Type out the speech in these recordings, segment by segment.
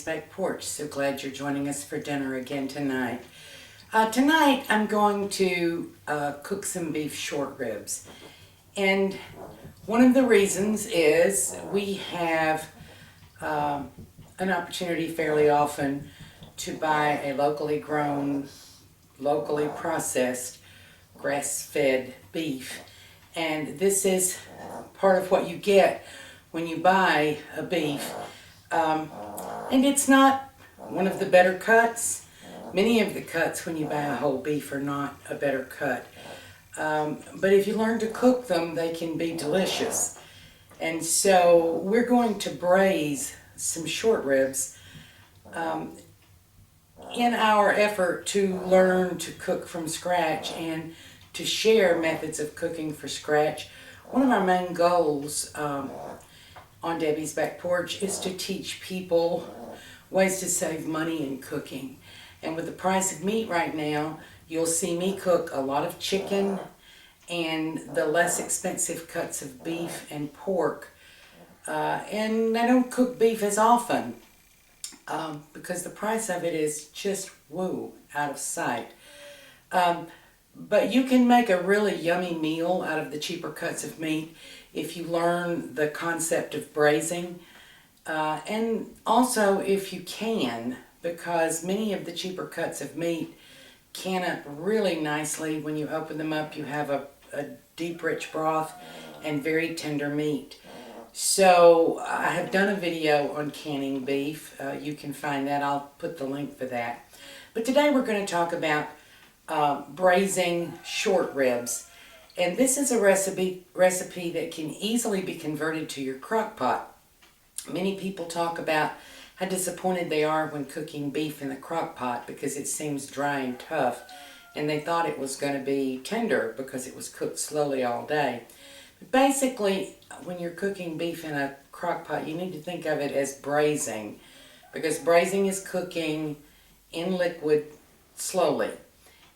Debbie's Back Porch. So glad you're joining us for dinner again tonight. Tonight I'm going to cook some beef short ribs. And one of the reasons is we have an opportunity fairly often to buy a locally grown, locally processed, grass-fed beef. And this is part of what you get when you buy a beef. And it's not one of the better cuts. Many of the cuts when you buy a whole beef are not a better cut. But if you learn to cook them, they can be delicious. And so we're going to braise some short ribs in our effort to learn to cook from scratch and to share methods of cooking for scratch. One of our main goals on Debbie's Back Porch is to teach people ways to save money in cooking. And with the price of meat right now, you'll see me cook a lot of chicken and the less expensive cuts of beef and pork. And I don't cook beef as often because the price of it is just woo, out of sight. But you can make a really yummy meal out of the cheaper cuts of meat if you learn the concept of braising. And also if you can, because many of the cheaper cuts of meat can up really nicely. When you open them up, you have a deep, rich broth and very tender meat. So I have done a video on canning beef. You can find that. I'll put the link for that. But today we're going to talk about braising short ribs. And this is a recipe that can easily be converted to your crock pot. Many people talk about how disappointed they are when cooking beef in the crock pot because it seems dry and tough, and they thought it was going to be tender because it was cooked slowly all day. But basically, when you're cooking beef in a crock pot, you need to think of it as braising, because braising is cooking in liquid slowly.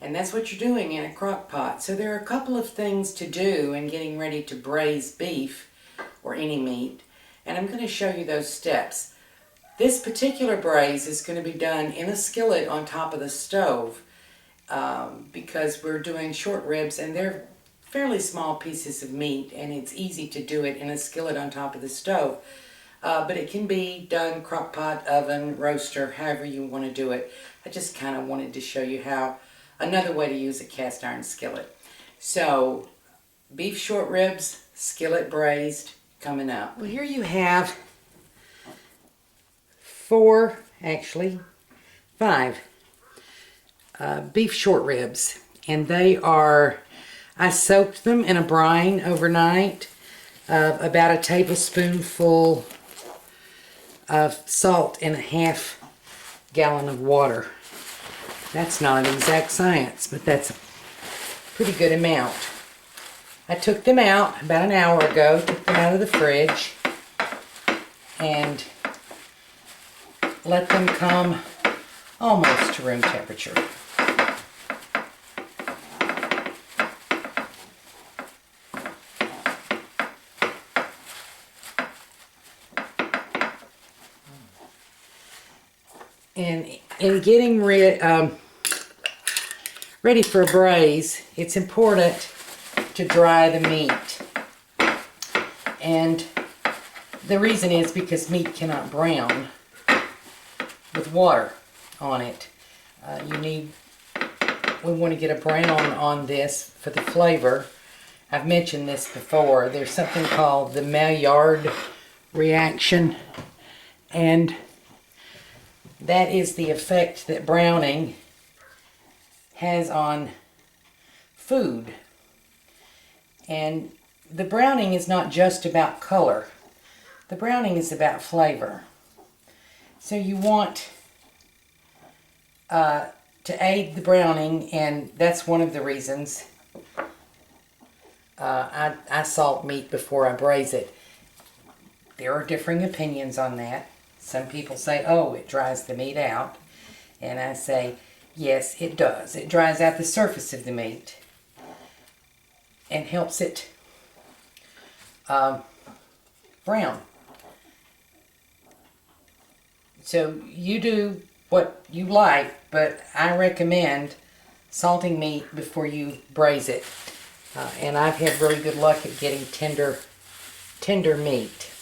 And that's what you're doing in a crock pot. So there are a couple of things to do in getting ready to braise beef or any meat. And I'm going to show you those steps. This particular braise is going to be done in a skillet on top of the stove because we're doing short ribs and they're fairly small pieces of meat, and it's easy to do it in a skillet on top of the stove. But it can be done crock pot, oven, roaster, however you want to do it. I just kind of wanted to show you how another way to use a cast iron skillet. So beef short ribs, skillet braised, coming up. Well, here you have five beef short ribs, and they are, I soaked them in a brine overnight of about a tablespoonful of salt in a half gallon of water. That's not an exact science, but that's a pretty good amount. I took them out about an hour ago, took them out of the fridge, and let them come almost to room temperature. And in getting ready for a braise, it's important to dry the meat. And the reason is because meat cannot brown with water on it. We want to get a brown on this for the flavor. I've mentioned this before. There's something called the Maillard reaction, and that is the effect that browning has on food. And the browning is not just about color. The browning is about flavor. So you want to aid the browning, and that's one of the reasons I salt meat before I braise it. There are differing opinions on that. Some people say, oh, it dries the meat out. And I say, yes, it does. It dries out the surface of the meat and helps it brown. So you do what you like, but I recommend salting meat before you braise it. And I've had very good luck at getting tender meat.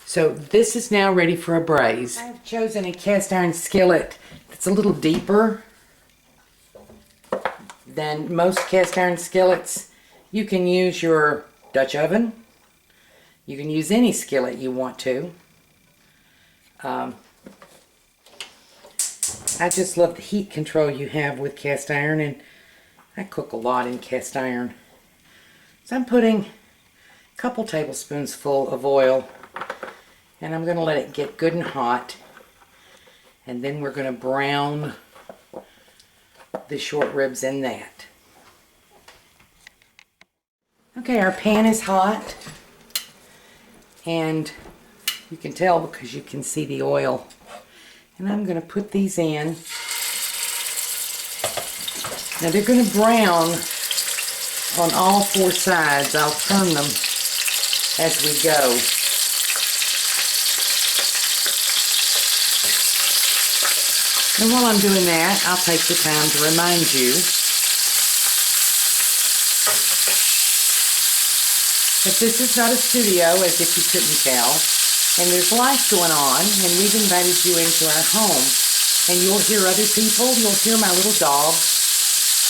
So this is now ready for a braise. I've chosen a cast iron skillet that's a little deeper than most cast iron skillets. You can use your Dutch oven. You can use any skillet you want to. I just love the heat control you have with cast iron, and I cook a lot in cast iron. So I'm putting a couple tablespoons full of oil, and I'm going to let it get good and hot, and then we're going to brown the short ribs in that. Okay, our pan is hot, and you can tell because you can see the oil. And I'm going to put these in. Now they're going to brown on all four sides. I'll turn them as we go. And while I'm doing that, I'll take the time to remind you that this is not a studio, as if you couldn't tell. And there's life going on, and we've invited you into our home. And you'll hear other people. You'll hear my little dog,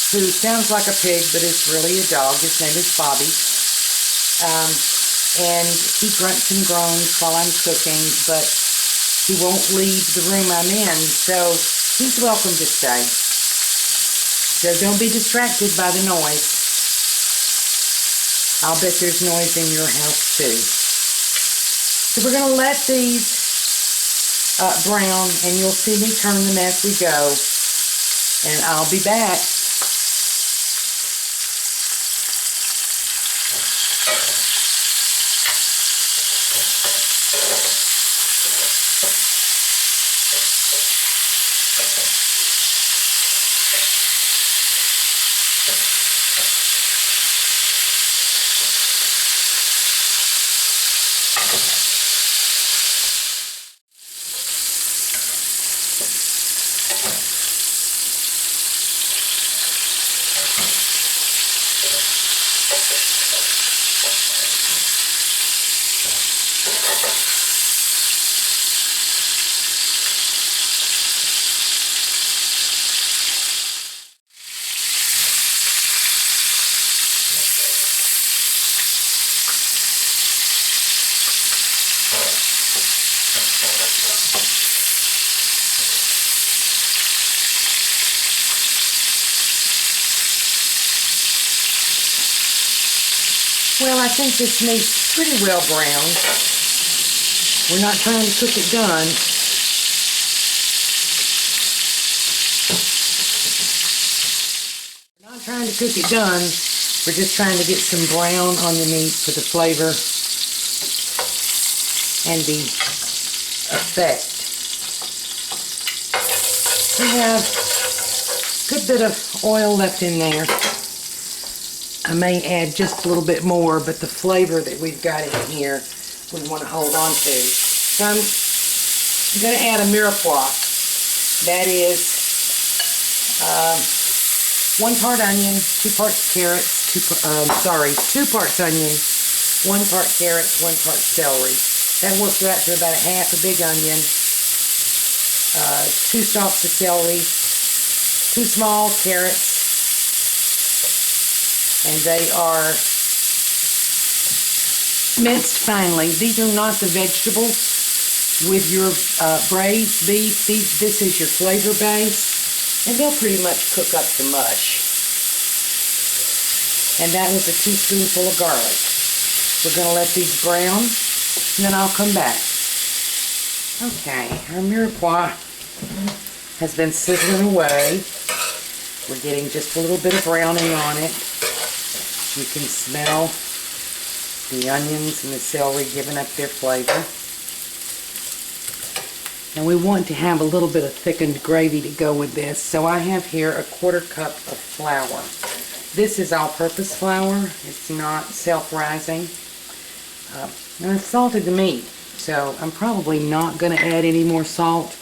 who sounds like a pig, but is really a dog. His name is Bobby. And he grunts and groans while I'm cooking, but he won't leave the room I'm in, so he's welcome to stay. So don't be distracted by the noise. I'll bet there's noise in your house too. So we're going to let these brown, and you'll see me turn them as we go, and I'll be back. Well, I think this meat's pretty well browned. We're not trying to cook it done. We're not trying to cook it done. We're just trying to get some brown on the meat for the flavor and the effect. We have a good bit of oil left in there. I may add just a little bit more, but the flavor that we've got in here, we want to hold on to. So I'm going to add a mirepoix. That is 1 part onion, 2 parts carrots, 2 parts onion, 1 part carrots, 1 part celery. That works out to about half a big onion, 2 stalks of celery, 2 small carrots, and they are minced finely. These are not the vegetables with your braised beef. This is your flavor base, and they'll pretty much cook up to mush. And that was a teaspoonful of garlic. We're going to let these brown, and then I'll come back. Okay, our mirepoix has been sizzling away. We're getting just a little bit of browning on it. You can smell the onions and the celery giving up their flavor. And we want to have a little bit of thickened gravy to go with this. So I have here a 1/4 cup of flour. This is all-purpose flour. It's not self-rising. And I've salted the meat. So I'm probably not going to add any more salt.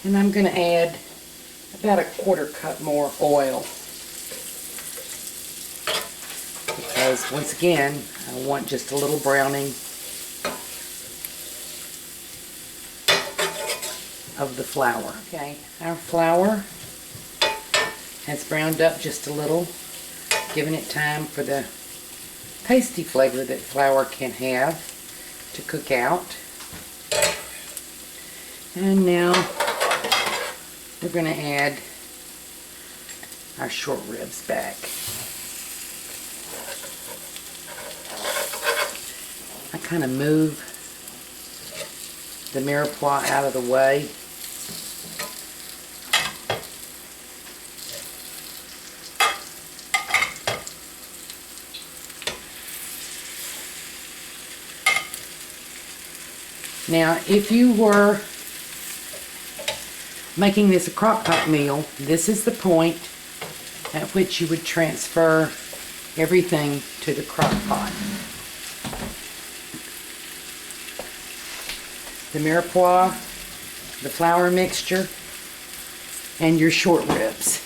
And I'm going to add about a 1/4 cup more oil. Because once again, I want just a little browning of the flour. Okay, our flour has browned up just a little, giving it time for the pasty flavor that flour can have to cook out. And now we're going to add our short ribs back. I kind of move the mirepoix out of the way. Now, if you were making this a crock pot meal, this is the point at which you would transfer everything to the crock pot. The mirepoix, the flour mixture, and your short ribs.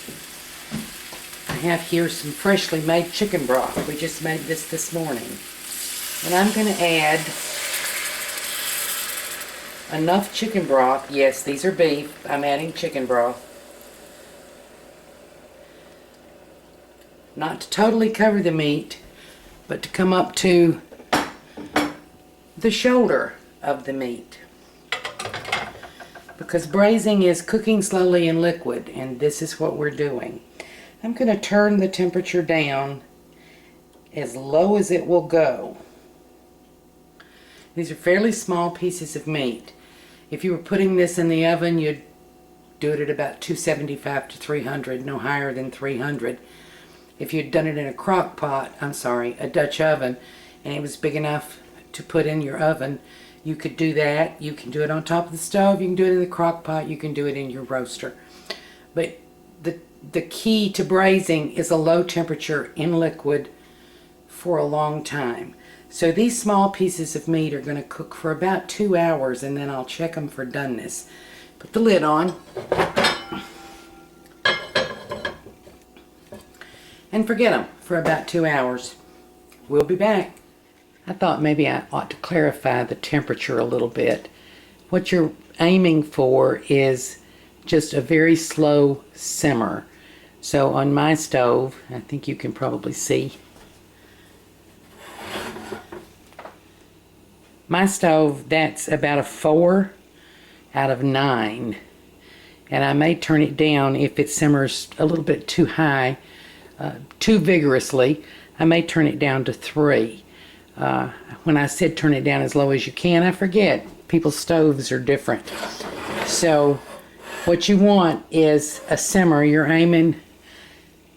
I have here some freshly made chicken broth. We just made this morning. And I'm going to add enough chicken broth. Yes, these are beef. I'm adding chicken broth. Not to totally cover the meat, but to come up to the shoulder of the meat. Because braising is cooking slowly in liquid, and this is what we're doing. I'm going to turn the temperature down as low as it will go. These are fairly small pieces of meat. If you were putting this in the oven, you'd do it at about 275 to 300, no higher than 300. If you'd done it in a crock pot, a Dutch oven, and it was big enough to put in your oven, you could do that. You can do it on top of the stove, you can do it in the crock pot, you can do it in your roaster. But the key to braising is a low temperature in liquid for a long time. So these small pieces of meat are going to cook for about 2 hours, and then I'll check them for doneness. Put the lid on. And forget them for about 2 hours. We'll be back. I thought maybe I ought to clarify the temperature a little bit. What you're aiming for is just a very slow simmer. So on my stove, I think you can probably see, my stove, that's about a 4 out of 9. And I may turn it down if it simmers a little bit too high, too vigorously. I may turn it down to 3. When I said turn it down as low as you can, I forget. People's stoves are different. So what you want is a simmer. You're aiming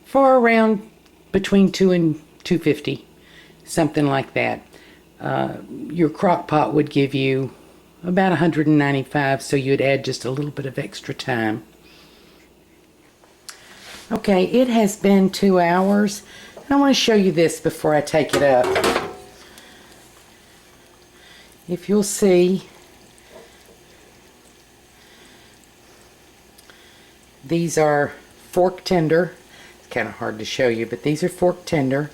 for around between 2 and 250, something like that. Your crock pot would give you about 195, so you'd add just a little bit of extra time. Okay, it has been 2 hours. I want to show you this before I take it up. If you'll see, these are fork tender. It's kind of hard to show you, but these are fork tender.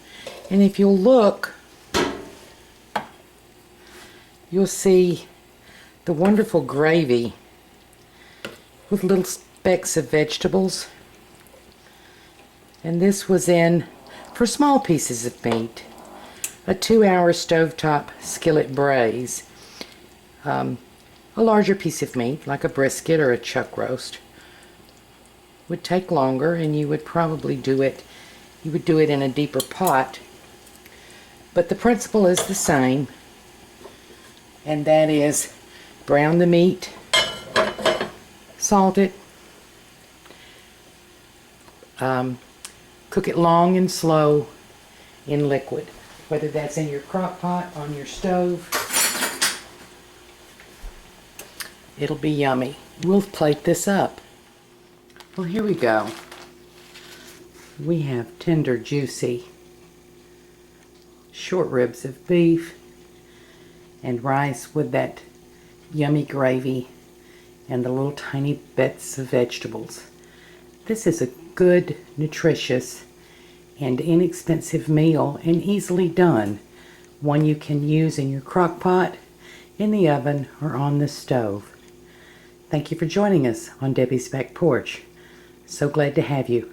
And if you'll look, you'll see the wonderful gravy with little specks of vegetables. And this was in, for small pieces of meat, a 2-hour stovetop skillet braise. A larger piece of meat, like a brisket or a chuck roast, would take longer, and you would probably do it You would do it in a deeper pot. But the principle is the same. And that is brown the meat, salt it, cook it long and slow in liquid. Whether that's in your crock pot, on your stove, it'll be yummy. We'll plate this up. Well, here we go. We have tender, juicy short ribs of beef and rice with that yummy gravy and the little tiny bits of vegetables. This is a good, nutritious, and inexpensive meal, and easily done. One you can use in your crock pot, in the oven, or on the stove. Thank you for joining us on Debbie's Back Porch. So glad to have you.